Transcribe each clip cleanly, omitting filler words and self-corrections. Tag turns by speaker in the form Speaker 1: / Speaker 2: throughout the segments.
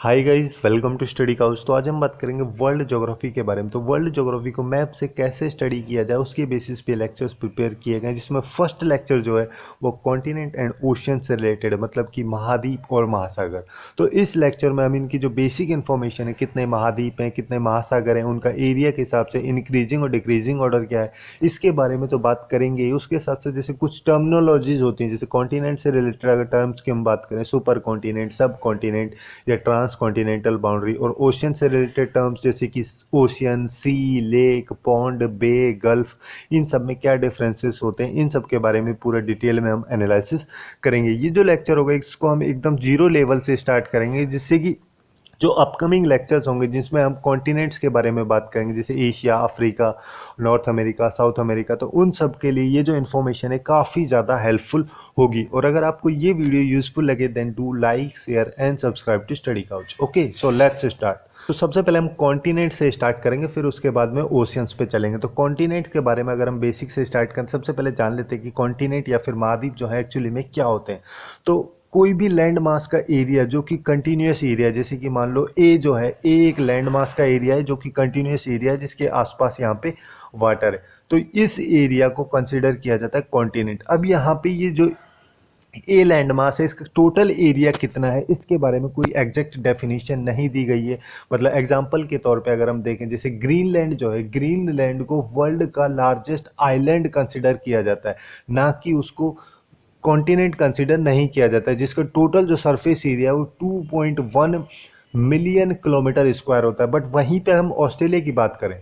Speaker 1: Hi guys, welcome to Study Couch. तो आज हम बात करेंगे वर्ल्ड ज्योग्राफी के बारे में। तो वर्ल्ड ज्योग्राफी को मैप से कैसे स्टडी किया जाए उसके बेसिस पे लेक्चर्स प्रिपेयर किए गए हैं, जिसमें फर्स्ट लेक्चर जो है वो कॉन्टिनेंट एंड ओशियन से रिलेटेड है, मतलब कि महाद्वीप और महासागर। तो इस लेक्चर में हम इनकी जो बेसिक इन्फॉर्मेशन है, कितने महाद्वीप हैं, कितने महासागर हैं, उनका एरिया के हिसाब से इंक्रीजिंग और डिक्रीजिंग ऑर्डर क्या है, इसके बारे में तो बात करेंगे ही। उसके साथ साथ जैसे कुछ टर्मिनोलॉजीज होती हैं, जैसे कॉन्टिनेंट से रिलेटेड अगर टर्म्स की हम बात करें, सुपर कॉन्टिनेंट, सब कॉन्टिनेंट या ट्रांस कॉन्टिनेंटल बाउंड्री, और ओशियन से रिलेटेड टर्म्स जैसे कि ओशियन, सी, लेक, पॉन्ड, बे, गल्फ, इन सब में क्या डिफरेंसेस होते हैं, इन सब के बारे में पूरा डिटेल में हम एनालिसिस करेंगे। ये जो लेक्चर होगा इसको हम एकदम जीरो लेवल से स्टार्ट करेंगे, जिससे कि जो अपकमिंग लेक्चर्स होंगे जिसमें हम कॉन्टिनेंट्स के बारे में बात करेंगे, जैसे Asia, Africa, north America, south America, तो उन सब के लिए ये जो इन्फॉर्मेशन है काफ़ी ज़्यादा हेल्पफुल होगी। और अगर आपको ये वीडियो यूजफुल लगे then do like, share and subscribe to Study Couch. Okay, so let's start. तो सबसे पहले हम कॉन्टिनेंट से स्टार्ट करेंगे, फिर उसके बाद में ओशियंस पे चलेंगे। तो कॉन्टिनेंट के बारे में अगर हम बेसिक से स्टार्ट करें, सबसे पहले जान लेते हैं कि कॉन्टिनेंट या फिर महाद्वीप जो है एक्चुअली में क्या होते हैं। तो कोई भी लैंड मास का एरिया जो कि कंटिन्यूस एरिया, जैसे कि मान लो ए जो है, ए एक लैंड मास का एरिया है जो कि कंटिन्यूस एरिया है, जिसके आसपास यहाँ पे वाटर है, तो इस एरिया को कंसिडर किया जाता है कॉन्टिनेंट। अब यहाँ पे ये जो ए लैंड मास है, इसका टोटल एरिया कितना है, इसके बारे में कोई एग्जैक्ट डेफिनेशन नहीं दी गई है। मतलब एग्जांपल के तौर पे अगर हम देखें, जैसे ग्रीनलैंड जो है, ग्रीनलैंड को वर्ल्ड का लार्जेस्ट आइलैंड कंसिडर किया जाता है, ना कि उसको कॉन्टिनेंट कंसिडर नहीं किया जाता है, जिसका टोटल जो सरफेस एरिया है वो 2.1 मिलियन किलोमीटर स्क्वायर होता है। बट वहीं पे हम ऑस्ट्रेलिया की बात करें,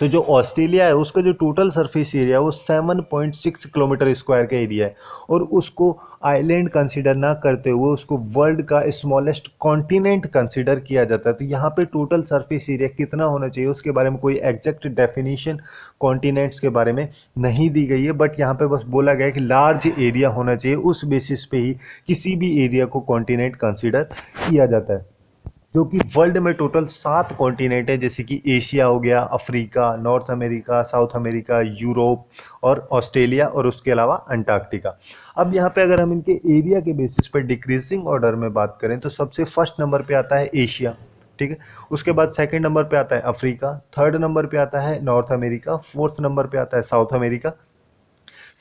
Speaker 1: तो जो ऑस्ट्रेलिया है उसका जो टोटल सरफेस एरिया है वो 7.6 किलोमीटर स्क्वायर का एरिया है, और उसको आइलैंड कंसीडर ना करते हुए उसको वर्ल्ड का स्मॉलेस्ट कॉन्टिनेंट कंसीडर किया जाता है। तो यहाँ पे टोटल सरफेस एरिया कितना होना चाहिए उसके बारे में कोई एग्जैक्ट डेफिनेशन कॉन्टिनेंट्स के बारे में नहीं दी गई है, बट यहाँ पे बस बोला गया है कि लार्ज एरिया होना चाहिए, उस बेसिस पे ही किसी भी एरिया को कॉन्टिनेंट कंसीडर किया जाता है। जो कि वर्ल्ड में टोटल 7 कॉन्टिनेंट है, जैसे कि एशिया हो गया, Africa, north America, south America, Europe और ऑस्ट्रेलिया, और उसके अलावा अंटार्कटिका। अब यहाँ पे अगर हम इनके एरिया के बेसिस पर डिक्रीजिंग ऑर्डर में बात करें, तो सबसे फर्स्ट नंबर पे आता है एशिया, ठीक है। उसके बाद सेकंड नंबर पे आता है अफ्रीका, थर्ड नंबर पे आता है नॉर्थ अमेरिका, फोर्थ नंबर पे आता है साउथ अमेरिका,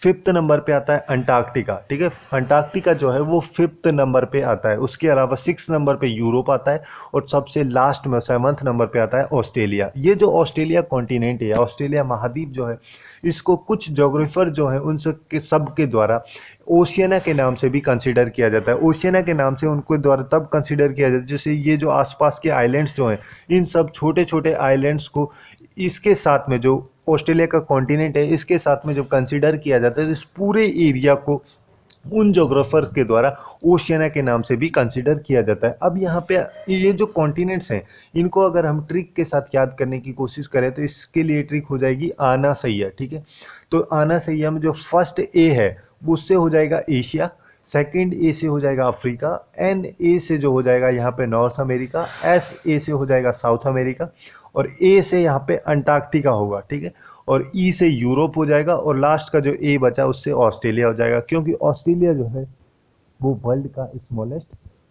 Speaker 1: फिफ्थ नंबर पे आता है अंटार्कटिका, ठीक है। अंटार्कटिका जो है वो फिफ्थ नंबर पे आता है। उसके अलावा सिक्स नंबर पे यूरोप आता है, और सबसे लास्ट में सेवंथ नंबर पे आता है ऑस्ट्रेलिया। ये जो ऑस्ट्रेलिया कॉन्टिनेंट है, ऑस्ट्रेलिया महाद्वीप जो है, इसको कुछ जोग्राफर जो है उन सब के द्वारा ओशियाना के नाम से भी कंसिडर किया जाता है। ओशियाना के नाम से उनको द्वारा तब कंसिडर किया जाता है जैसे ये जो आसपास के आइलैंड्स जो हैं, इन सब छोटे छोटे आइलैंड्स को इसके साथ में, जो ऑस्ट्रेलिया का कॉन्टिनेंट है, इसके साथ में जब कंसिडर किया जाता है, तो इस पूरे एरिया को उन जोग्राफर के द्वारा ओशियाना के नाम से भी कंसिडर किया जाता है। अब यहाँ पे ये जो कॉन्टिनेंट्स हैं, इनको अगर हम ट्रिक के साथ याद करने की कोशिश करें, तो इसके लिए ट्रिक हो जाएगी आना सैया, ठीक है। तो आना सैया में जो फर्स्ट ए है उससे हो जाएगा एशिया, सेकंड ए से हो जाएगा अफ्रीका, एन ए से जो हो जाएगा यहाँ पे नॉर्थ अमेरिका, एस ए से हो जाएगा साउथ अमेरिका, और ए से यहाँ पे अंटार्कटिका होगा, ठीक है। और ई से यूरोप हो जाएगा, और लास्ट का जो ए बचा उससे ऑस्ट्रेलिया हो जाएगा, क्योंकि ऑस्ट्रेलिया जो है वो वर्ल्ड का स्मॉलेस्ट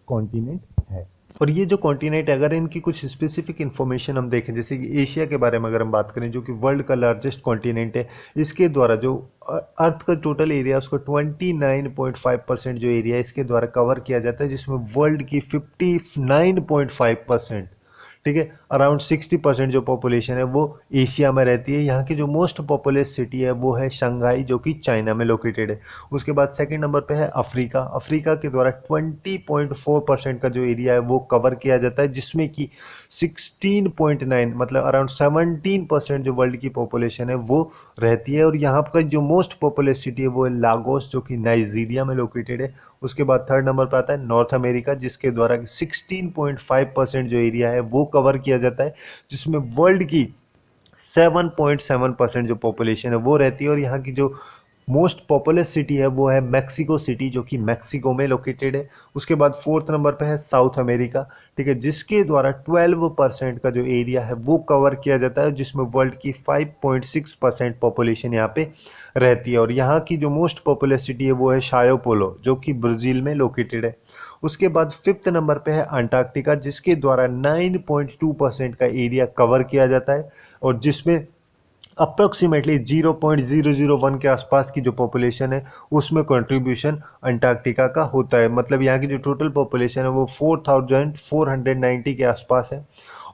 Speaker 1: कॉन्टिनेंट है। और ये जो कॉन्टिनेंट है, अगर इनकी कुछ स्पेसिफिक इन्फॉर्मेशन हम देखें, जैसे कि एशिया के बारे में अगर हम बात करें, जो कि वर्ल्ड का लार्जेस्ट कॉन्टिनेंट है, इसके द्वारा जो अर्थ का टोटल एरिया उसको 29.5% जो एरिया है इसके द्वारा कवर किया जाता है, जिसमें वर्ल्ड की 59.5%, ठीक है, अराउंड 60% जो पॉपुलेशन है वो एशिया में रहती है। यहाँ की जो मोस्ट पॉपुलस सिटी है वो है शंघाई, जो कि चाइना में लोकेटेड है। उसके बाद सेकंड नंबर पे है अफ्रीका। अफ्रीका के द्वारा 20.4% का जो एरिया है वो कवर किया जाता है, जिसमें कि 16.9 मतलब अराउंड 17% जो वर्ल्ड की पॉपुलेशन है वो रहती है। और यहाँ का जो मोस्ट पॉपुलस सिटी है वो है लागोस, जो कि नाइजीरिया में लोकेटेड है। उसके बाद थर्ड नंबर पर आता है नॉर्थ अमेरिका, जिसके द्वारा 16.5% जो एरिया है वो कवर किया जाता है, जिसमें वर्ल्ड की 7.7% जो पॉपुलेशन है वो रहती है। और यहाँ की जो मोस्ट पॉपुलस सिटी है वो है मैक्सिको सिटी, जो कि मैक्सिको में लोकेटेड है। उसके बाद फोर्थ नंबर पे है साउथ अमेरिका, ठीक है, जिसके द्वारा 12% का जो एरिया है वो कवर किया जाता है, जिसमें वर्ल्ड की 5.6% पॉपुलेशन यहाँ पे रहती है। और यहाँ की जो मोस्ट पॉपुलर सिटी है वो है शायो पोलो, जो कि ब्राज़ील में लोकेटेड है। उसके बाद फिफ्थ नंबर पे है अंटार्कटिका, जिसके द्वारा 9.2% का एरिया कवर किया जाता है और जिसमें अप्रोक्सीमेटली 0.001 के आसपास की जो पॉपुलेशन है उसमें कंट्रीब्यूशन अंटार्कटिका का होता है। मतलब यहाँ की जो टोटल पॉपुलेशन है वो 4490 के आसपास है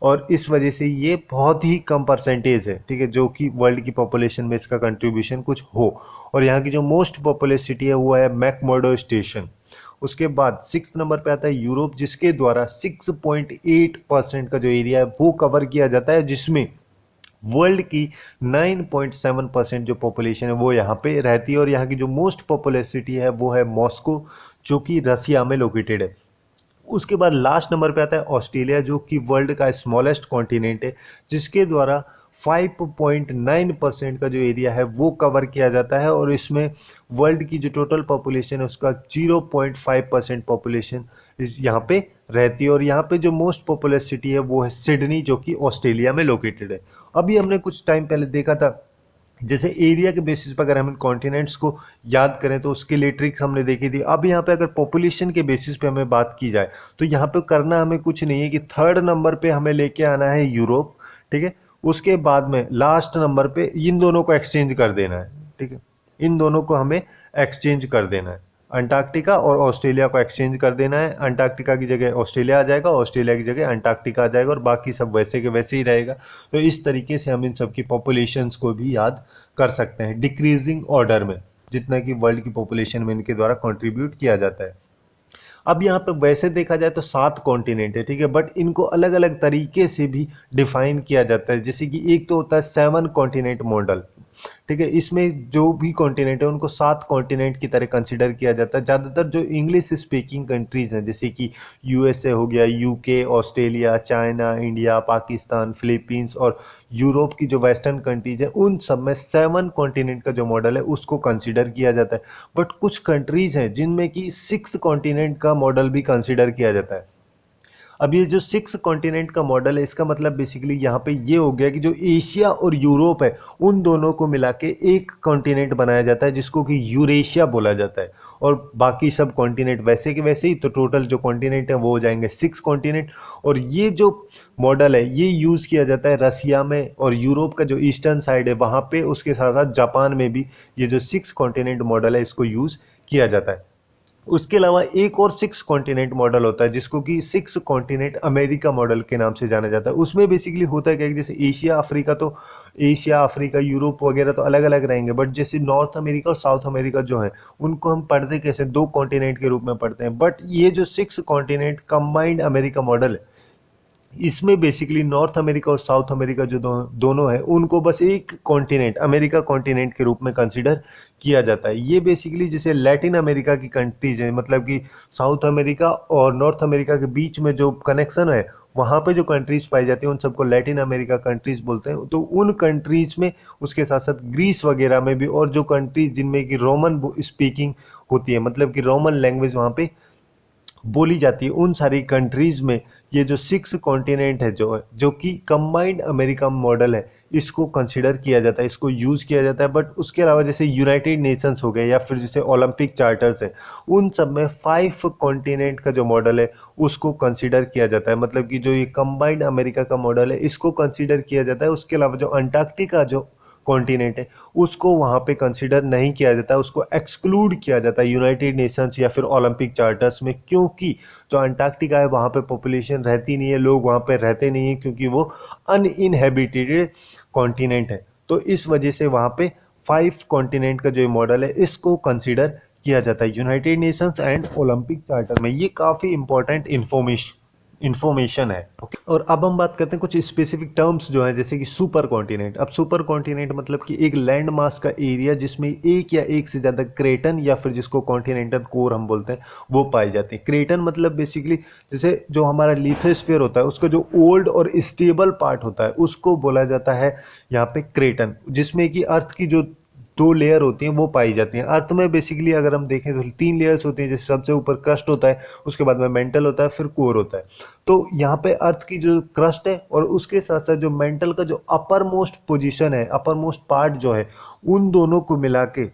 Speaker 1: और इस वजह से ये बहुत ही कम परसेंटेज है, ठीक है, जो कि वर्ल्ड की पॉपुलेशन में इसका कंट्रीब्यूशन कुछ हो। और यहाँ की जो मोस्ट पॉपुलस सिटी है वो है मैकमर्डो स्टेशन। उसके बाद सिक्स नंबर पे आता है यूरोप, जिसके द्वारा 6.8% का जो एरिया है वो कवर किया जाता है, जिसमें वर्ल्ड की 9.7% जो पॉपुलेशन है वो यहाँ पे रहती है। और यहाँ की जो मोस्ट पॉपुलर सिटी है वो है मॉस्को, जो कि रसिया में लोकेटेड है। उसके बाद लास्ट नंबर पे आता है ऑस्ट्रेलिया, जो कि वर्ल्ड का स्मॉलेस्ट कॉन्टिनेंट है, जिसके द्वारा 5.9% का जो एरिया है वो कवर किया जाता है और इसमें वर्ल्ड की जो टोटल पॉपुलेशन है उसका 0.5% पॉपुलेशन इस यहाँ पे रहती है। और यहाँ पे जो मोस्ट पॉपुलर सिटी है वो है सिडनी, जो कि ऑस्ट्रेलिया में लोकेटेड है। अभी हमने कुछ टाइम पहले देखा था, जैसे एरिया के बेसिस पर अगर हम कॉन्टिनेंट्स को याद करें तो उसके लिए ट्रिक्स हमने देखी थी। अब यहाँ पे अगर पॉपुलेशन के बेसिस पे हमें बात की जाए तो यहाँ पे करना हमें कुछ नहीं है कि थर्ड नंबर पे हमें लेके आना है यूरोप, ठीक है। उसके बाद में लास्ट नंबर पे इन दोनों को एक्सचेंज कर देना है, ठीक है, इन दोनों को हमें एक्सचेंज कर देना है। अंटार्कटिका और ऑस्ट्रेलिया को एक्सचेंज कर देना है। अंटार्कटिका की जगह ऑस्ट्रेलिया आ जाएगा, ऑस्ट्रेलिया की जगह अंटार्कटिका आ जाएगा और बाकी सब वैसे के वैसे ही रहेगा। तो इस तरीके से हम इन सब की पॉपुलेशंस को भी याद कर सकते हैं डिक्रीजिंग ऑर्डर में, जितना कि वर्ल्ड की पॉपुलेशन में इनके द्वारा कंट्रीब्यूट किया जाता है। अब यहाँ पे वैसे देखा जाए तो 7 कॉन्टिनेंट है, ठीक है, बट इनको अलग अलग तरीके से भी डिफाइन किया जाता है। जैसे कि एक तो होता है 7 कॉन्टिनेंट मॉडल, ठीक है, इसमें जो भी कॉन्टिनेंट है उनको 7 कॉन्टिनेंट की तरह कंसिडर किया जाता है। ज़्यादातर जो इंग्लिश स्पीकिंग कंट्रीज़ हैं, जैसे कि यूएसए हो गया, UK, Australia, China, India, Pakistan, Philippines और यूरोप की जो वेस्टर्न कंट्रीज है, उन सब में 7 कॉन्टिनेंट का जो मॉडल है उसको कंसिडर किया जाता है। बट कुछ कंट्रीज़ हैं जिनमें कि 6 कॉन्टिनेंट का मॉडल भी कंसिडर किया जाता है। अब ये जो 6 कॉन्टिनेंट का मॉडल है, इसका मतलब बेसिकली यहाँ पे ये हो गया कि जो एशिया और यूरोप है उन दोनों को मिला के एक कॉन्टिनेंट बनाया जाता है, जिसको कि यूरेशिया बोला जाता है। और बाकी सब कॉन्टिनेंट वैसे के वैसे ही, तो टोटल जो कॉन्टिनेंट है वो हो जाएंगे 6 कॉन्टिनेंट। और ये जो मॉडल है ये यूज़ किया जाता है रसिया में और यूरोप का जो ईस्टर्न साइड है वहाँ पे, उसके साथ साथ जापान में भी ये जो 6 कॉन्टिनेंट मॉडल है इसको यूज़ किया जाता है। उसके अलावा एक और 6 कॉन्टिनेंट मॉडल होता है, जिसको कि 6 कॉन्टिनेंट अमेरिका मॉडल के नाम से जाना जाता है। उसमें बेसिकली होता है क्या कि जैसे एशिया अफ्रीका, तो एशिया अफ्रीका यूरोप वगैरह तो अलग अलग रहेंगे, बट जैसे नॉर्थ अमेरिका और साउथ अमेरिका जो है उनको हम पढ़ते कैसे, 2 कॉन्टिनेंट के रूप में पढ़ते हैं। बट ये जो 6 कॉन्टिनेंट कंबाइंड अमेरिका मॉडल है, इसमें बेसिकली नॉर्थ अमेरिका और साउथ अमेरिका जो दोनों है उनको बस एक कॉन्टिनेंट अमेरिका कॉन्टिनेंट के रूप में कंसिडर किया जाता है। ये बेसिकली जैसे लैटिन अमेरिका की कंट्रीज है, मतलब कि साउथ अमेरिका और नॉर्थ अमेरिका के बीच में जो कनेक्शन है वहाँ पे जो कंट्रीज पाई जाती हैं उन सबको लैटिन अमेरिका कंट्रीज बोलते हैं। तो उन कंट्रीज में उसके साथ साथ ग्रीस वगैरह में भी, और जो कंट्रीज जिनमें कि रोमन स्पीकिंग होती है, मतलब कि रोमन लैंग्वेज वहाँ पे बोली जाती है, उन सारी कंट्रीज में ये जो 6 कॉन्टिनेंट है जो कि कंबाइंड अमेरिका मॉडल है, इसको कंसिडर किया जाता है, इसको यूज़ किया जाता है। बट उसके अलावा जैसे यूनाइटेड नेशंस हो गए या फिर जैसे ओलंपिक चार्टर्स है, उन सब में 5 कॉन्टिनेंट का जो मॉडल है उसको कंसिडर किया जाता है। मतलब कि जो ये कंबाइंड अमेरिका का मॉडल है इसको कंसिडर किया जाता है। उसके अलावा जो अंटार्कटिका जो कॉन्टिनेंट है उसको वहाँ पे कंसिडर नहीं किया जाता है, उसको एक्सक्लूड किया जाता है यूनाइटेड नेशंस या फिर ओलंपिक चार्टर्स में, क्योंकि जो अंटार्कटिका है वहाँ पे पॉपुलेशन रहती नहीं है, लोग वहाँ पे रहते नहीं हैं, क्योंकि वो अनइनहेबिटेड कॉन्टिनेंट है। तो इस वजह से वहाँ पे 5 कॉन्टिनेंट का जो मॉडल है इसको कंसिडर किया जाता है United Nations and Olympic charter में। ये काफ़ी इंपॉर्टेंट इन्फॉर्मेशन है, ओके। और अब हम बात करते हैं कुछ स्पेसिफिक टर्म्स जो है, जैसे कि सुपर कॉन्टिनेंट। अब सुपर कॉन्टिनेंट मतलब कि एक लैंड मास का एरिया जिसमें एक या एक से ज़्यादा क्रेटन या फिर जिसको कॉन्टिनेंटल कोर हम बोलते हैं वो पाए जाते हैं। क्रेटन मतलब बेसिकली जैसे जो हमारा लिथोस्फीयर होता है उसका जो ओल्ड और स्टेबल पार्ट होता है उसको बोला जाता है यहाँ पे क्रेटन, जिसमें कि अर्थ की जो 2 लेयर होती हैं वो पाई जाती हैं। अर्थ में बेसिकली अगर हम देखें तो 3 लेयर्स होती हैं, जैसे सबसे ऊपर क्रस्ट होता है, उसके बाद में मेंटल होता है, फिर कोर होता है। तो यहाँ पे अर्थ की जो क्रस्ट है और उसके साथ साथ जो मेंटल का जो अपर मोस्ट पोजीशन है, अपर मोस्ट पार्ट जो है, उन दोनों को मिला के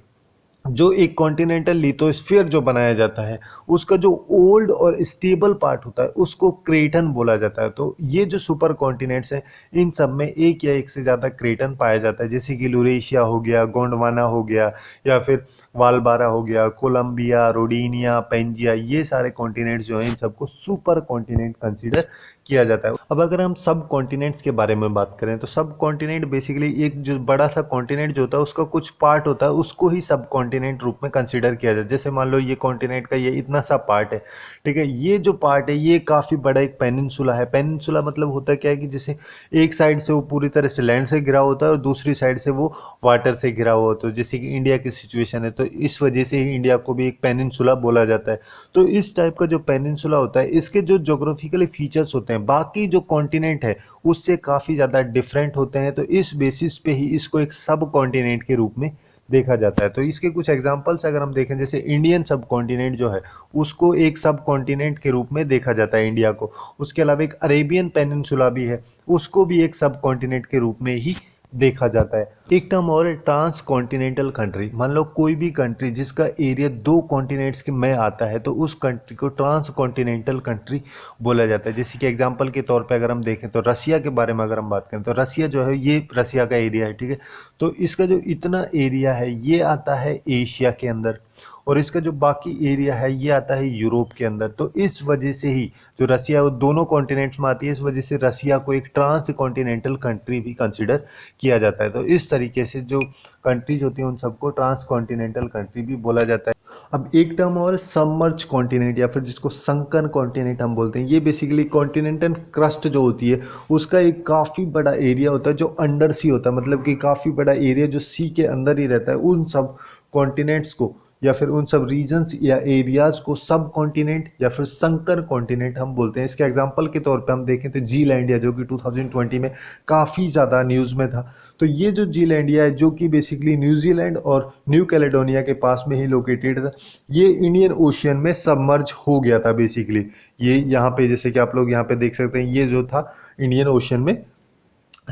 Speaker 1: जो एक कॉन्टिनेंटल लिथोस्फीयर जो बनाया जाता है, उसका जो ओल्ड और स्टेबल पार्ट होता है उसको क्रेटन बोला जाता है। तो ये जो सुपर कॉन्टिनेंट्स हैं, इन सब में एक या एक से ज़्यादा क्रेटन पाया जाता है, जैसे कि यूरेशिया हो गया, गोंडवाना हो गया, या फिर वालबारा हो गया, कोलंबिया, रोडिनिया, पेंजिया, ये सारे कॉन्टिनेंट्स जो हैं इन सबको सुपर कॉन्टिनेंट कंसीडर किया जाता है। अब अगर हम सब कॉन्टिनेंट्स के बारे में बात करें तो सब कॉन्टिनेंट बेसिकली एक जो बड़ा सा कॉन्टिनेंट जो होता है उसका कुछ पार्ट होता है, उसको ही सब कॉन्टिनेंट रूप में कंसीडर किया जाता है। जैसे मान लो ये कॉन्टिनेंट का ये इतना सा पार्ट है, ठीक है, ये जो पार्ट है ये काफ़ी बड़ा एक पेनिनसुला है। पेनिनसुला मतलब होता क्या है कि जैसे एक साइड से वो पूरी तरह से लैंड से घिरा होता है और दूसरी साइड से वो वाटर से घिरा हुआ होता है, जैसे कि इंडिया की सिचुएशन है, तो इस वजह से ही इंडिया को भी एक पेनिनसुला बोला जाता है। तो इस टाइप का जो पेनिनसुला होता है, इसके जो ज्योग्राफिकली फीचर्स होते हैं बाकी जो कॉन्टिनेंट है उससे काफ़ी ज़्यादा डिफरेंट होते हैं, तो इस बेसिस पे ही इसको एक सब कॉन्टिनेंट के रूप में देखा जाता है। तो इसके कुछ एग्जांपल्स अगर हम देखें, जैसे इंडियन सब कॉन्टिनेंट जो है उसको एक सब कॉन्टिनेंट के रूप में देखा जाता है इंडिया को। उसके अलावा एक अरेबियन पेनिनसुला भी है, उसको भी एक सब कॉन्टिनेंट के रूप में ही देखा जाता है। एक टर्म और है ट्रांस कॉन्टिनेंटल कंट्री। मान लो कोई भी कंट्री जिसका एरिया दो कॉन्टिनेंट्स के में आता है तो उस कंट्री को ट्रांस कॉन्टिनेंटल कंट्री बोला जाता है। जैसे कि एग्जांपल के तौर पे अगर हम देखें तो रसिया के बारे में अगर हम बात करें तो रसिया जो है ये रसिया का एरिया है, ठीक है, तो इसका जो इतना एरिया है ये आता है एशिया के अंदर, और इसका जो बाकी एरिया है ये आता है यूरोप के अंदर। तो इस वजह से ही जो रसिया वो दोनों कॉन्टिनेंट्स में आती है, इस वजह से रसिया को एक ट्रांस कॉन्टिनेंटल कंट्री भी कंसिडर किया जाता है। तो इस तरीके से जो कंट्रीज होती हैं उन सबको ट्रांस कॉन्टिनेंटल कंट्री भी बोला जाता है। अब एक टर्म और सबमर्ज कॉन्टिनेंट या फिर जिसको संकन कॉन्टिनेंट हम बोलते हैं, ये बेसिकली कॉन्टिनेंटल क्रस्ट जो होती है उसका एक काफ़ी बड़ा एरिया होता है जो अंडर सी होता है, मतलब कि काफ़ी बड़ा एरिया जो सी के अंदर ही रहता है। उन सब कॉन्टिनेंट्स को या फिर उन सब रीजन्स या एरियाज को सब कॉन्टिनेंट या फिर संकर कॉन्टिनेंट हम बोलते हैं। इसके एग्जांपल के तौर पे हम देखें तो जीलैंडिया जो कि 2020 में काफ़ी ज़्यादा न्यूज़ में था। तो ये जो जीलैंडिया है जो कि बेसिकली न्यूजीलैंड और न्यू कैलेडोनिया के पास में ही लोकेटेड था, ये इंडियन ओशियन में सबमर्ज हो गया था बेसिकली। ये यहाँ पे जैसे कि आप लोग यहाँ पे देख सकते हैं, ये जो था इंडियन ओशियन में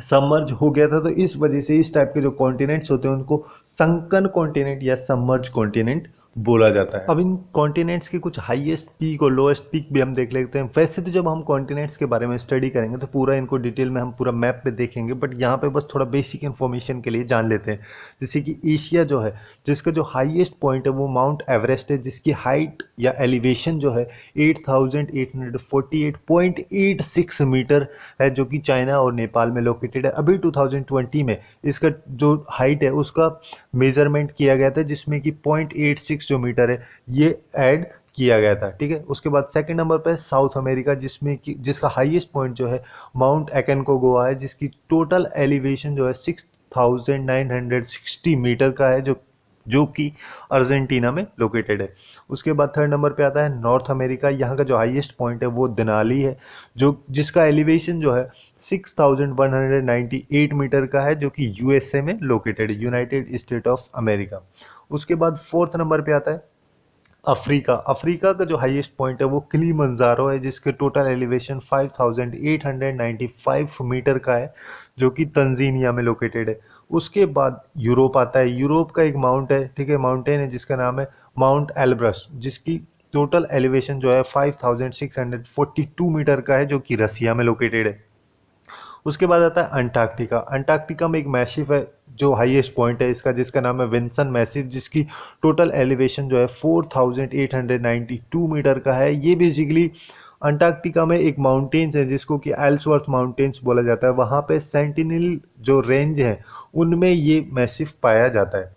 Speaker 1: सबमर्ज हो गया था। तो इस वजह से इस टाइप के जो कॉन्टिनेंट्स होते हैं उनको संकन कॉन्टिनेंट या सबमर्ज कॉन्टिनेंट बोला जाता है। अब इन कॉन्टिनेंट्स के कुछ हाईएस्ट पीक और लोएस्ट पीक भी हम देख लेते हैं। वैसे तो जब हम कॉन्टिनेंट्स के बारे में स्टडी करेंगे तो पूरा इनको डिटेल में हम पूरा मैप पे देखेंगे, बट यहाँ पे बस थोड़ा बेसिक इन्फॉर्मेशन के लिए जान लेते हैं। जैसे कि एशिया जो है, जिसका जो हाईएस्ट पॉइंट है वो माउंट एवरेस्ट है, जिसकी हाइट या एलिवेशन जो है 8848.86 मीटर है, जो कि चाइना और नेपाल में लोकेटेड है। अभी 2020 में इसका जो हाइट है उसका मेजरमेंट किया गया था, जिसमें कि 0.86 जो मीटर है ये ऐड किया गया था, ठीक है। उसके बाद सेकंड नंबर पर साउथ अमेरिका, जिसमें कि जिसका हाईएस्ट पॉइंट जो है माउंट एकेनकोगुआ है, जिसकी टोटल एलिवेशन जो है 6960 मीटर का है, जो कि अर्जेंटीना में लोकेटेड है। उसके बाद थर्ड नंबर पे आता है नॉर्थ अमेरिका। यहाँ का जो हाईएस्ट पॉइंट है वो देनाली है, जो जिसका एलिवेशन जो है 6198 मीटर का है, जो कि यूएसए में लोकेटेड है, यूनाइटेड स्टेट ऑफ अमेरिका। उसके बाद फोर्थ नंबर पे आता है अफ्रीका। अफ्रीका का जो हाईएस्ट पॉइंट है वो किलिमंजारो है, जिसके टोटल एलिवेशन 5895 मीटर का है, जो कि तंजीनिया में लोकेटेड है। उसके बाद यूरोप आता है। यूरोप का एक माउंट है, ठीक है, माउंटेन है, जिसका नाम है माउंट एल्ब्रस, जिसकी टोटल एलिवेशन जो है 5642 मीटर का है, जो कि रसिया में लोकेटेड है। उसके बाद आता है अंटार्कटिका। अंटार्कटिका में एक मैसिव है जो हाईएस्ट पॉइंट है इसका, जिसका नाम है विंसन मैसिव, जिसकी टोटल एलिवेशन जो है 4892 मीटर का है। ये बेसिकली अंटार्कटिका में एक माउंटेन्स है जिसको कि एल्सवर्थ माउंटेन्स बोला जाता है। वहाँ पे सेंटिनल जो रेंज है उनमें ये मैसिव पाया जाता है।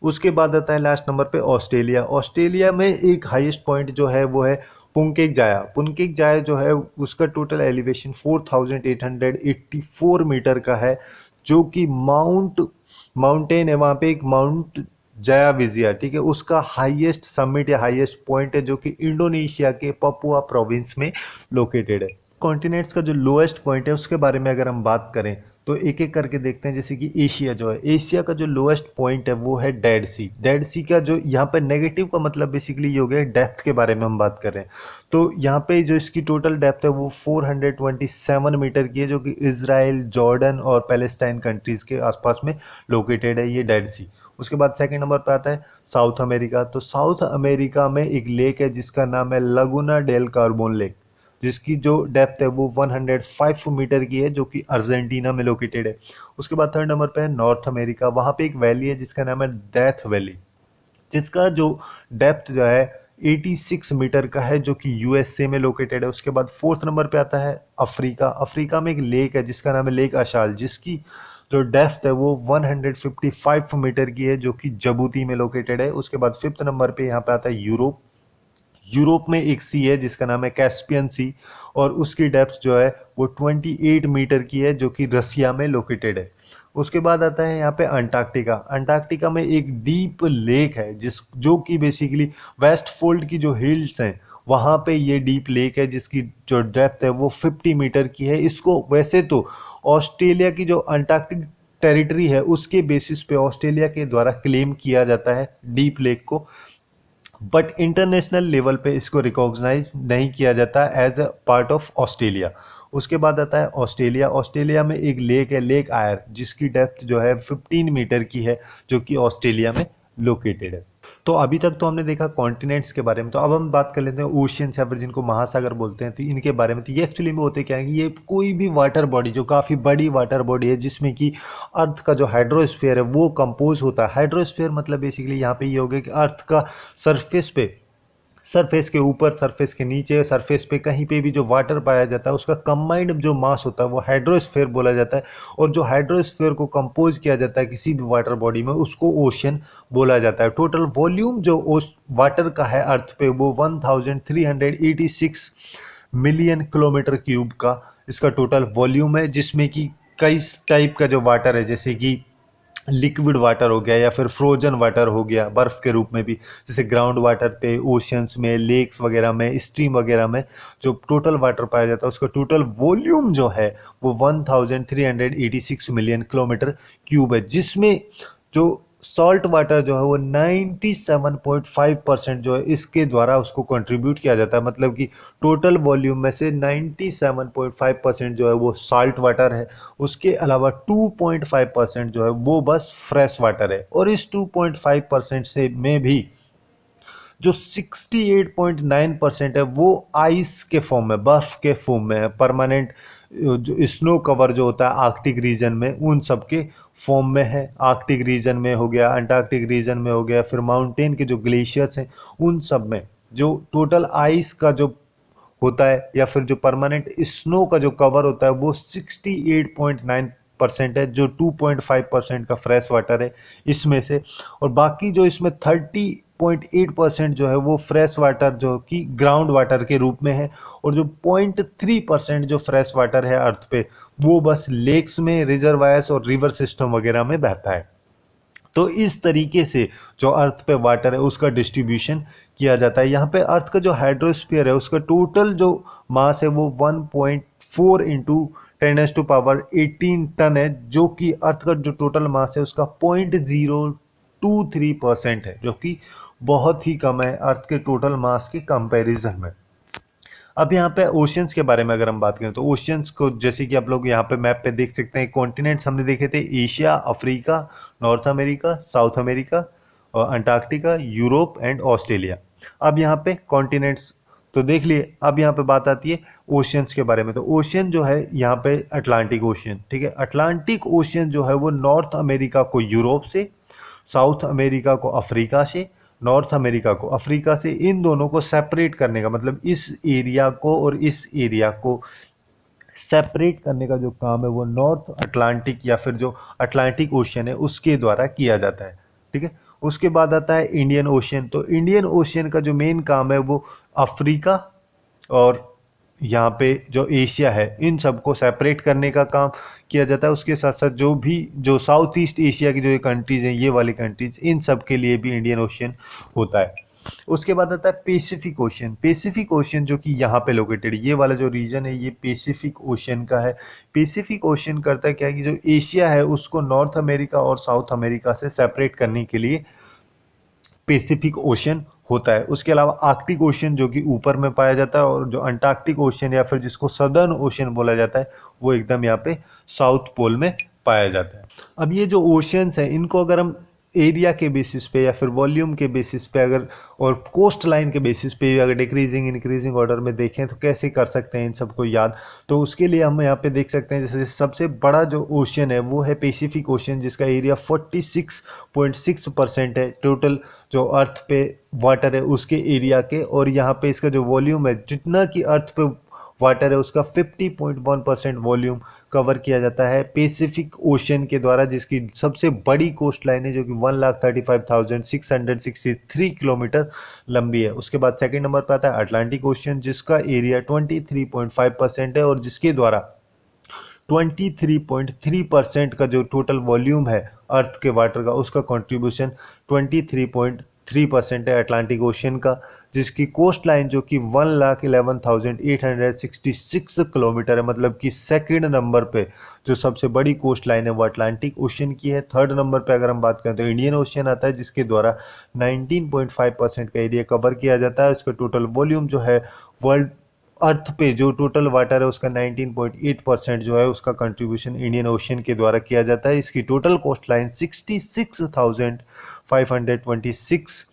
Speaker 1: उसके बाद आता है लास्ट नंबर पे ऑस्ट्रेलिया। ऑस्ट्रेलिया में एक हाईएस्ट पॉइंट जो है वो है पुंकेक जाया। पुंकेक जाया जो है उसका टोटल एलिवेशन 4884 मीटर का है, जो कि माउंटेन है, वहाँ पे एक माउंट जया विजया, ठीक है, उसका हाईएस्ट समिट या हाईएस्ट पॉइंट है, जो कि इंडोनेशिया के पपुआ प्रोविंस में लोकेटेड है। कॉन्टिनेंट्स का जो लोएस्ट पॉइंट है उसके बारे में अगर हम बात करें तो एक एक करके देखते हैं। जैसे कि एशिया जो है, एशिया का जो लोएस्ट पॉइंट है वो है डेड सी। डेड सी का जो यहाँ पे नेगेटिव का मतलब बेसिकली ये हो गया डेप्थ के बारे में हम बात कर रहे हैं। तो यहाँ पे जो इसकी टोटल डेप्थ है वो 427 मीटर की है, जो कि इसराइल, जॉर्डन और पैलेस्टाइन कंट्रीज़ के आसपास में लोकेटेड है ये डेड सी। उसके बाद सेकंड नंबर पे आता है साउथ अमेरिका। तो साउथ अमेरिका में एक लेक है जिसका नाम है लगुना डेल कार्बोन लेक, जिसकी जो डेप्थ है वो 105 मीटर की है, जो कि अर्जेंटीना में लोकेटेड है। उसके बाद थर्ड नंबर पे है नॉर्थ अमेरिका। वहाँ पे एक वैली है जिसका नाम है डेथ वैली, जिसका जो डेप्थ जो है 86 मीटर का है, जो कि यूएसए में लोकेटेड है। उसके बाद फोर्थ नंबर पे आता है अफ्रीका। अफ्रीका में एक लेक है जिसका नाम है लेक अशाल, जिसकी जो डेप्थ है वो 155 मीटर की है, जो कि जबूती में लोकेटेड है। उसके बाद फिफ्थ नंबर पे यहाँ पे आता है यूरोप। यूरोप में एक सी है जिसका नाम है कैस्पियन सी, और उसकी डेप्थ जो है वो 28 मीटर की है, जो कि रसिया में लोकेटेड है। उसके बाद आता है यहाँ पे अंटार्कटिका। अंटार्कटिका में एक डीप लेक है जो कि बेसिकली वेस्ट फोल्ड की जो हिल्स हैं वहाँ पे ये डीप लेक है, जिसकी जो डेप्थ है वो 50 मीटर की है। इसको वैसे तो ऑस्ट्रेलिया की जो अंटार्कटिक टेरिटरी है उसके बेसिस पे ऑस्ट्रेलिया के द्वारा क्लेम किया जाता है डीप लेक को, बट इंटरनेशनल लेवल पे इसको रिकॉग्नाइज नहीं किया जाता as a part of Australia. उसके बाद आता है ऑस्ट्रेलिया। ऑस्ट्रेलिया में एक लेक है लेक आयर, जिसकी डेप्थ जो है 15 मीटर की है, जो कि ऑस्ट्रेलिया में लोकेटेड है। तो अभी तक तो हमने देखा कॉन्टिनेंट्स के बारे में, तो अब हम बात कर लेते हैं ओशियंस या फिर जिनको महासागर बोलते हैं, तो इनके बारे में। तो ये एक्चुअली में होते क्या है कि ये कोई भी वाटर बॉडी जो काफ़ी बड़ी वाटर बॉडी है, जिसमें कि अर्थ का जो हाइड्रोस्फीयर है वो कंपोज होता है। हाइड्रोस्फीयर मतलब बेसिकली यहाँ पे ये हो गया कि अर्थ का सरफेस पे, सरफेस के ऊपर, सरफेस के नीचे, सरफेस पे कहीं पे भी जो वाटर पाया जाता है उसका कंबाइंड जो मास होता है वो हाइड्रोस्फीयर बोला जाता है। और जो हाइड्रोस्फीयर को कंपोज किया जाता है किसी भी वाटर बॉडी में, उसको ओशियन बोला जाता है। टोटल वॉल्यूम जो वाटर का है अर्थ पे वो 1386 मिलियन किलोमीटर क्यूब का इसका टोटल वॉल्यूम है, जिसमें कि कई टाइप का जो वाटर है, जैसे कि लिक्विड वाटर हो गया या फिर फ्रोजन वाटर हो गया बर्फ के रूप में भी, जैसे ग्राउंड वाटर पे, ओशियंस में, लेक्स वगैरह में, स्ट्रीम वगैरह में जो टोटल वाटर पाया जाता है उसका टोटल वॉल्यूम जो है वो 1386 मिलियन किलोमीटर क्यूब है, जिसमें जो सॉल्ट वाटर जो है वो 97.5% जो है इसके द्वारा उसको कंट्रीब्यूट किया जाता है। मतलब कि टोटल वॉल्यूम में से 97.5% जो है वो सॉल्ट वाटर है। उसके अलावा 2.5% जो है वो बस फ्रेश वाटर है। और इस 2.5% से में भी जो 68.9% है वो आइस के फॉर्म में, बर्फ के फॉर्म में है, परमानेंट जो स्नो कवर जो होता है आर्कटिक रीजन में, उन सब के फॉर्म में है। आर्कटिक रीजन में हो गया, अंटार्कटिक रीजन में हो गया, फिर माउंटेन के जो ग्लेशियर्स हैं उन सब में जो टोटल आइस का जो होता है या फिर जो परमानेंट स्नो का जो कवर होता है वो 68.9% है, जो 2.5% का फ्रेश वाटर है इसमें से। और बाकी जो इसमें 30.8% जो है वो फ्रेश वाटर जो कि ग्राउंड वाटर के रूप में है, और जो 0.3% जो फ्रेश वाटर है अर्थ पे वो बस लेक्स में, रिजर्वायर्स और रिवर सिस्टम वगैरह में बहता है। तो इस तरीके से जो अर्थ पे वाटर है उसका डिस्ट्रीब्यूशन किया जाता है। यहाँ पे अर्थ का जो हाइड्रोस्फीयर है उसका टोटल जो मास है वो 1.4 इंटू 10⁻18 टन है, जो कि अर्थ का जो टोटल मास है उसका 0.023% है, जो कि बहुत ही कम है अर्थ के टोटल मास के कंपैरिजन में। अब यहाँ पे ओशियंस के बारे में अगर हम बात करें तो ओशियंस को जैसे कि आप लोग यहाँ पे मैप पे देख सकते हैं, कॉन्टिनेंट्स हमने देखे थे Asia, Africa, north America, south America, और अंटार्कटिका, यूरोप एंड ऑस्ट्रेलिया। अब यहाँ पे कॉन्टिनेंट्स तो देख लिए। अब यहाँ पे बात आती है ओशियंस के बारे में। तो ओशियन जो है यहाँ पे अटलांटिक ओशियन, ठीक है। अटलांटिक ओशियन जो है वो नॉर्थ अमेरिका को यूरोप से, साउथ अमेरिका को अफ्रीका से, नॉर्थ अमेरिका को अफ्रीका से, इन दोनों को सेपरेट करने का मतलब इस एरिया को और इस एरिया को सेपरेट करने का जो काम है वो नॉर्थ अटलांटिक या फिर जो अटलांटिक ओशियन है उसके द्वारा किया जाता है, ठीक है। उसके बाद आता है इंडियन ओशियन। तो इंडियन ओशियन का जो मेन काम है वो अफ्रीका और यहाँ पे जो एशिया है इन सबको सेपरेट करने का काम किया जाता है। उसके साथ साथ जो भी जो साउथ ईस्ट एशिया की जो कंट्रीज़ हैं, ये वाली कंट्रीज़, इन सब के लिए भी इंडियन ओशियन होता है। उसके बाद आता है पैसिफिक ओशियन। पैसिफिक ओशियन जो कि यहाँ पे लोकेटेड, ये वाला जो रीजन है ये पैसिफिक ओशियन का है। पैसिफिक ओशियन करता है क्या है कि जो एशिया है उसको नॉर्थ अमेरिका और साउथ अमेरिका से सेपरेट करने के लिए पैसिफिक ओशियन होता है। उसके अलावा आर्कटिक ओशियन जो कि ऊपर में पाया जाता है, और जो अंटार्कटिक ओशियन या फिर जिसको सदर्न ओशियन बोला जाता है वो एकदम यहाँ पे साउथ पोल में पाया जाता है। अब ये जो ओशियंस हैं इनको अगर हम एरिया के बेसिस पे या फिर वॉल्यूम के बेसिस पे अगर और कोस्ट लाइन के बेसिस पे अगर डिक्रीजिंग इंक्रीजिंग ऑर्डर में देखें तो कैसे कर सकते हैं इन सबको याद। तो उसके लिए हम यहाँ पे देख सकते हैं जैसे सबसे बड़ा जो ओशियन है वो है पैसिफिक ओशियन, जिसका एरिया 46.6% है टोटल जो अर्थ पे वाटर है उसके एरिया के। और यहाँ पे इसका जो वॉल्यूम है, जितना कि अर्थ पे वाटर है उसका 50.1% वॉल्यूम कवर किया जाता है पैसिफिक ओशन के द्वारा, जिसकी सबसे बड़ी कोस्ट लाइन है जो कि 1,35,663 किलोमीटर लंबी है। उसके बाद सेकंड नंबर पर आता है अटलांटिक ओशन, जिसका एरिया 23.5% है और जिसके द्वारा 23.3% का जो टोटल वॉल्यूम है अर्थ के वाटर का उसका कंट्रीब्यूशन 23.3% है अटलांटिक ओशन का, जिसकी कोस्ट लाइन जो कि 1,11,866 किलोमीटर है, मतलब कि सेकंड नंबर पे जो सबसे बड़ी कोस्ट लाइन है वो अटलांटिक ओशन की है। थर्ड नंबर पे अगर हम बात करें तो इंडियन ओशन आता है, जिसके द्वारा 19.5% का एरिया कवर किया जाता है। उसका टोटल वॉल्यूम जो है वर्ल्ड अर्थ पे जो टोटल वाटर है उसका 19.8% जो है उसका कंट्रीब्यूशन इंडियन ओशन के द्वारा किया जाता है। इसकी टोटल कोस्ट लाइन 66,526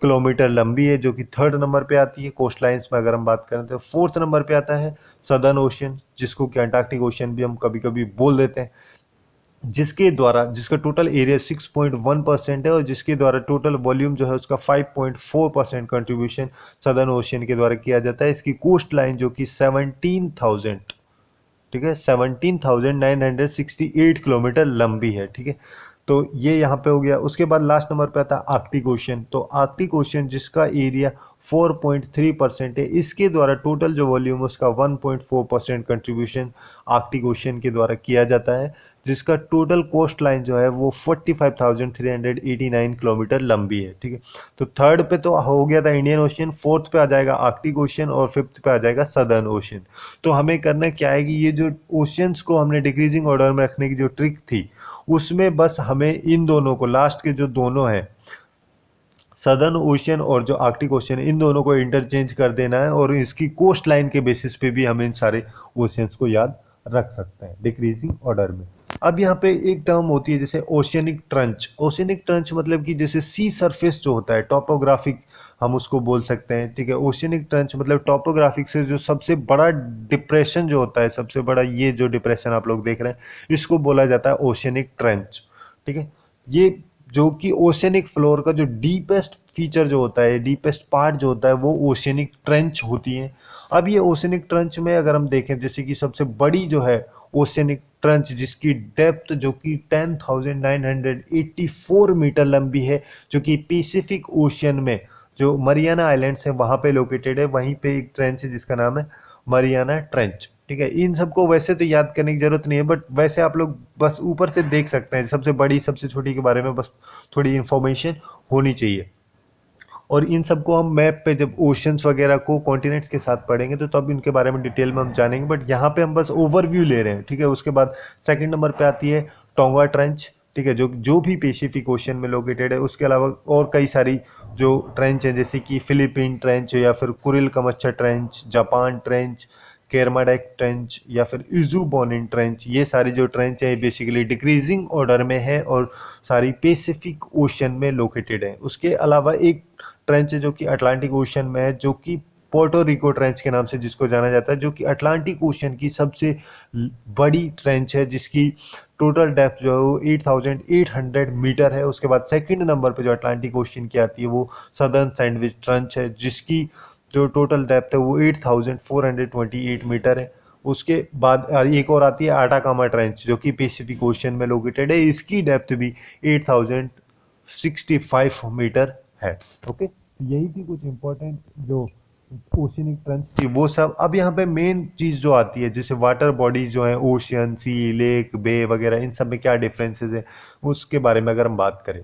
Speaker 1: किलोमीटर लंबी है, जो कि थर्ड नंबर पे आती है कोस्ट लाइंस में अगर हम बात करें तो। फोर्थ नंबर पे आता है सदर्न ओशन, जिसको कि अंटार्कटिक ओशन भी हम कभी कभी बोल देते हैं, जिसका टोटल एरिया 6.1% है और जिसके द्वारा टोटल वॉल्यूम जो है उसका 5.4% कंट्रीब्यूशन सदर्न ओशियन के द्वारा किया जाता है। इसकी कोस्ट लाइन जो कि 17,000, ठीक है, 17,968 किलोमीटर लंबी है, ठीक है। तो ये यहाँ पे हो गया। उसके बाद लास्ट नंबर पे आता है आर्कटिक ओशन। तो आर्कटिक ओशन जिसका एरिया 4.3% है, इसके द्वारा टोटल जो वॉल्यूम है उसका 1.4% कंट्रीब्यूशन आर्कटिक ओशन के द्वारा किया जाता है, जिसका टोटल कोस्ट लाइन जो है वो 45,389 किलोमीटर लंबी है, ठीक है। तो थर्ड पे तो हो गया था इंडियन ओशन, फोर्थ पे आ जाएगा आर्कटिक ओशन और फिफ्थ पे आ जाएगा सदर्न ओशन। तो हमें करना क्या है कि ये जो ओशंस को हमने डिक्रीजिंग ऑर्डर में रखने की जो ट्रिक थी उसमें बस हमें इन दोनों को, लास्ट के जो दोनों हैं सदर्न ओशियन और जो आर्कटिक ओशियन, इन दोनों को इंटरचेंज कर देना है और इसकी कोस्ट लाइन के बेसिस पे भी हम इन सारे ओशियंस को याद रख सकते हैं डिक्रीजिंग ऑर्डर में। अब यहाँ पे एक टर्म होती है जैसे ओशियनिक ट्रंच। ओशियनिक ट्रंच मतलब कि जैसे सी सरफेस जो होता है टॉपोग्राफिक हम उसको बोल सकते हैं, ठीक है। ओशियनिक ट्रंच मतलब टॉपोग्राफिक से जो सबसे बड़ा डिप्रेशन जो होता है, सबसे बड़ा ये जो डिप्रेशन आप लोग देख रहे हैं इसको बोला जाता है ओशियनिक ट्रंच, ठीक है। ये जो कि ओशियनिक फ्लोर का जो डीपेस्ट फीचर जो होता है, डीपेस्ट पार्ट जो होता है वो ओशियनिक ट्रेंच होती है। अब ये ओशियनिक ट्रेंच में अगर हम देखें जैसे कि सबसे बड़ी जो है ओशियनिक ट्रेंच जिसकी डेप्थ जो कि 10,984 मीटर लंबी है, जो कि पैसिफिक ओशियन में जो मरियाना आइलैंड्स है वहाँ पे लोकेटेड है, वहीं पे एक ट्रेंच है जिसका नाम है मरियाना ट्रेंच, ठीक है। इन सबको वैसे तो याद करने की जरूरत नहीं है, बट वैसे आप लोग बस ऊपर से देख सकते हैं सबसे बड़ी सबसे छोटी के बारे में बस थोड़ी इन्फॉर्मेशन होनी चाहिए। और इन सबको हम मैप पे जब ओशंस वगैरह को कॉन्टिनेंट्स के साथ पढ़ेंगे तो तब इनके बारे में डिटेल में हम जानेंगे, बट यहाँ पे हम बस ओवरव्यू ले रहे हैं, ठीक है। उसके बाद सेकंड नंबर पे आती है टोंगा ट्रेंच, ठीक है, जो जो भी पैसिफिक ओशन में लोकेटेड है। उसके अलावा और कई सारी जो ट्रेंच है जैसे कि फिलीपीन ट्रेंच या फिर Kuril Kamachha trench, Japan trench, Kermadec trench या फिर इजू बोनिन ट्रेंच, ये सारी जो ट्रेंच है बेसिकली डिक्रीजिंग ऑर्डर में है और सारी पैसिफिक ओशन में लोकेटेड है। उसके अलावा एक ट्रेंच है जो कि अटलांटिक ओशन में है, जो कि पोर्टो रिको ट्रेंच के नाम से जिसको जाना जाता है, जो कि अटलांटिक ओशन की सबसे बड़ी ट्रेंच है, जिसकी टोटल डेप्थ जो है वो 8,800 मीटर है। उसके बाद सेकंड नंबर पे जो अटलांटिक ओशन की आती है वो सदर्न सैंडविच ट्रेंच है, जिसकी जो टोटल डेप्थ है वो 8,428 मीटर है। उसके बाद एक और आती है आटाकामा ट्रेंच जो कि पैसिफिक ओशन में लोकेटेड है, इसकी डेप्थ भी 8,065 मीटर है, ओके। यही थी कुछ इंपॉर्टेंट जो ओशियनिक ट्रेंच थी वो सब। अब यहाँ पे मेन चीज जो आती है जैसे वाटर बॉडीज जो है ओशियन, सी, लेक, बे वगैरह, इन सब में क्या डिफरेंसेस है उसके बारे में अगर हम बात करें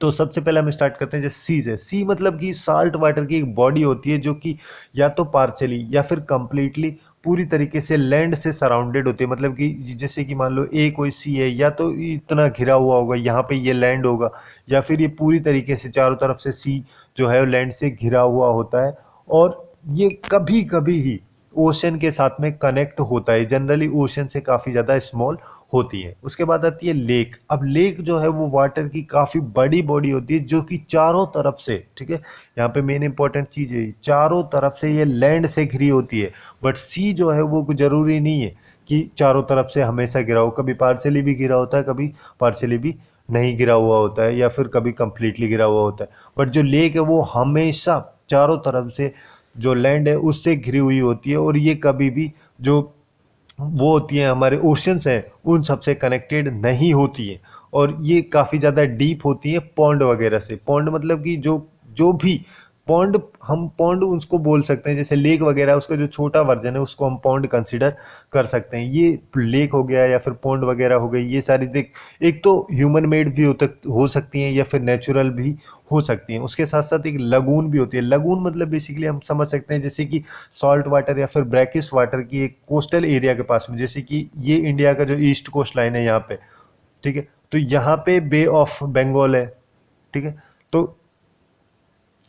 Speaker 1: तो सबसे पहले हम स्टार्ट करते हैं जैसे सी से। सी मतलब कि साल्ट वाटर की एक बॉडी होती है जो कि या तो पार्शली या फिर कंप्लीटली पूरी तरीके से लैंड से सराउंडेड होती है, मतलब कि जैसे कि मान लो ए कोई सी है या तो इतना घिरा हुआ होगा यहाँ पे ये लैंड होगा, या फिर ये पूरी तरीके से चारों तरफ से सी जो है लैंड से घिरा हुआ होता है। और ये कभी कभी ही ओशन के साथ में कनेक्ट होता है, जनरली ओशन से काफ़ी ज़्यादा स्मॉल होती है। उसके बाद आती है लेक। अब लेक जो है वो वाटर की काफ़ी बड़ी बॉडी होती है जो कि चारों तरफ से, ठीक है, यहाँ पे मेन इंपॉर्टेंट चीज़ है, चारों तरफ से ये लैंड से घिरी होती है। बट सी जो है वो ज़रूरी नहीं है कि चारों तरफ से हमेशा घिरा हो, कभी पार्शली भी घिरा होता है, कभी पार्शली भी नहीं गिरा हुआ होता है, या फिर कभी कंप्लीटली गिरा हुआ होता है। बट जो लेक है वो हमेशा चारों तरफ से जो लैंड है उससे घिरी हुई होती है, और ये कभी भी जो वो होती हैं हमारे ओशंस हैं उन सबसे कनेक्टेड नहीं होती है। और ये काफ़ी ज़्यादा डीप होती है पॉन्ड वगैरह से। पॉन्ड मतलब कि जो जो भी पॉन्ड, हम पॉन्ड उसको बोल सकते हैं, जैसे लेक वगैरह उसका जो छोटा वर्जन है उसको हम पॉन्ड कंसिडर कर सकते हैं। ये लेक हो गया या फिर पॉन्ड वगैरह हो गई, ये सारी देख, एक तो ह्यूमन मेड भी हो सकती हैं या फिर नेचुरल भी हो सकती हैं। उसके साथ साथ एक लगून भी होती है। लगून मतलब बेसिकली हम समझ सकते हैं जैसे कि सॉल्ट वाटर या फिर ब्रैकिश वाटर की एक कोस्टल एरिया के पास में, जैसे कि ये इंडिया का जो ईस्ट कोस्ट लाइन है यहाँ पे, ठीक है, तो यहाँ पे बे ऑफ बंगाल है, ठीक है, तो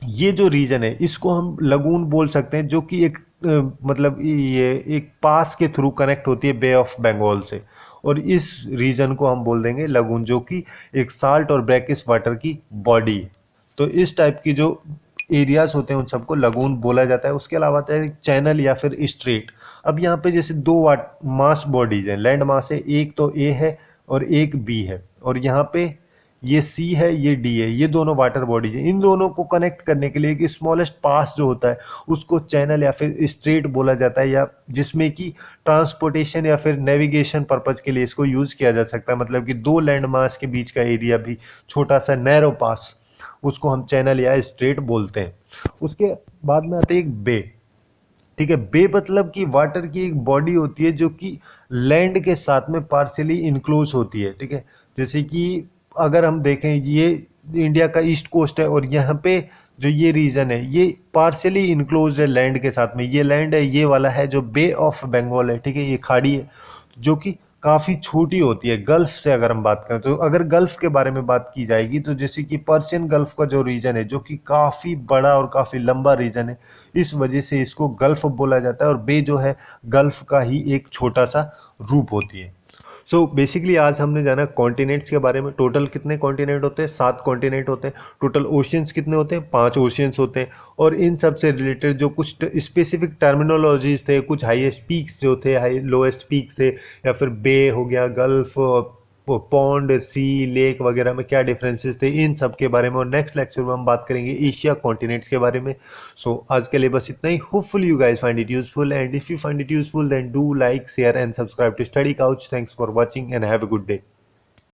Speaker 1: ये जो रीजन है इसको हम लगून बोल सकते हैं, जो कि एक मतलब ये एक पास के थ्रू कनेक्ट होती है बे ऑफ बंगाल से, और इस रीजन को हम बोल देंगे लगून, जो कि एक साल्ट और ब्रैकिश वाटर की बॉडी है। तो इस टाइप की जो एरियाज होते हैं उन सबको लगून बोला जाता है। उसके अलावा आता है चैनल या फिर स्ट्रेट। अब यहाँ पे जैसे दो मास बॉडीज हैं, लैंड मास है, एक तो ए है और एक बी है, और यहाँ पे ये सी है ये डी है, ये दोनों वाटर बॉडीज हैं। इन दोनों को कनेक्ट करने के लिए एक स्मॉलेस्ट पास जो होता है उसको चैनल या फिर स्ट्रेट बोला जाता है, या जिसमें कि ट्रांसपोर्टेशन या फिर नेविगेशन पर्पज के लिए इसको यूज किया जा सकता है। मतलब कि दो लैंड मास के बीच का एरिया भी छोटा सा नैरो पास, उसको हम चैनल या स्ट्रेट बोलते हैं। उसके बाद में आते हैं एक बे, ठीक है। बे मतलब कि वाटर की एक बॉडी होती है जो कि लैंड के साथ में पार्शियली इनक्लोज होती है, ठीक है। जैसे कि अगर हम देखें, ये इंडिया का ईस्ट कोस्ट है और यहाँ पे जो ये रीजन है ये पार्शियली इनक्लोज है लैंड के साथ में। ये लैंड है ये वाला है जो बे ऑफ बंगाल है, ठीक है, ये खाड़ी है जो कि काफ़ी छोटी होती है। गल्फ से अगर हम बात करें, तो अगर गल्फ के बारे में बात की जाएगी तो जैसे कि पर्शियन गल्फ का जो रीजन है जो कि काफ़ी बड़ा और काफ़ी लंबा रीजन है, इस वजह से इसको गल्फ बोला जाता है, और बे जो है गल्फ का ही एक छोटा सा रूप होती है। सो बेसिकली आज हमने जाना कॉन्टिनेंट्स के बारे में। टोटल कितने कॉन्टिनेंट होते हैं? 7 कॉन्टिनेंट होते हैं। टोटल ओशियंस कितने होते हैं? 5 ओशियंस होते हैं। और इन सब से रिलेटेड जो कुछ स्पेसिफिक टर्मिनोलॉजीज थे, कुछ हाईएस्ट पीक्स जो थे, हाई लोएस्ट पीक्स थे, या फिर बे हो गया, गल्फ, पॉन्ड, सी, लेक वगैरह में क्या डिफरेंसेस थे, इन सब के बारे में। और नेक्स्ट लेक्चर में हम बात करेंगे एशिया कॉन्टिनेंट्स के बारे में। सो आज के लिए बस इतना ही। Hopefully you guys find it useful, and if you find it useful then do like, share and subscribe to Study Couch. Thanks for watching and have a good day.